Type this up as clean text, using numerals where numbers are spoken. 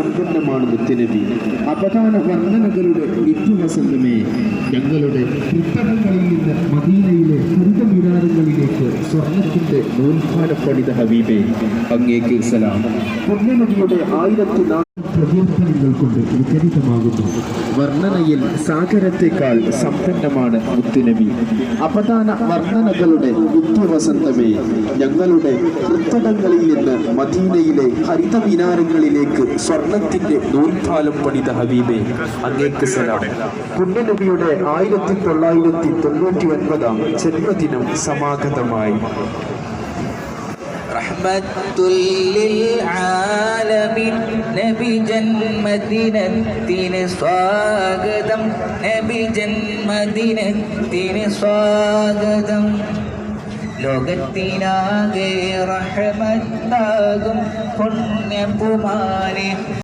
സമ്പന്നമാണ് മുത്തുനബി. അപദാന വർണ്ണനകളുടെ നിത്യവസന്തമേ, ഞങ്ങളുടെ കൃത്തടങ്ങളിൽ നിന്ന് മദീനയിലെ ഹരിതമിനാരങ്ങളിലേക്ക് സ്വർണത്തിന്റെ നൂൽപ്പാലം പണിത ഹബീബേ, അങ്ങേക്ക് സലാം. പുണ്യനബിയുടെ 1400 പ്രകീർത്തനങ്ങൾ കൊണ്ട് വിചരിതമാകുന്നു. വർണ്ണനയിൽ സാഗരത്തെക്കാൾ സമ്പന്നമാണ് മുത്തുനബി. അപദാന വർണ്ണനകളുടെ നിത്യവസന്തമേ, ഞങ്ങളുടെ കൃത്തടങ്ങളിൽ നിന്ന് മദീനയിലെ ഹരിതമിനാരങ്ങളിലേക്ക് സ്വർണത്തിന്റെ നൂൽപ്പാലം പണിത ഹബീബേ, അങ്ങേക്ക് സലാം. പുണ്യനബിയുടെ 1999 ജന്മദിനം സമാഗതമായി. റഹ്മത്തുല്ലിൽ ആലമീൻ നബി ജന്മദിനത്തിന് സ്വാഗതം, നബി ജന്മദിനത്തിന് സ്വാഗതം. ലോകത്തിനാകെ റഹ്മത്താകും പുണ്യപുമാനെ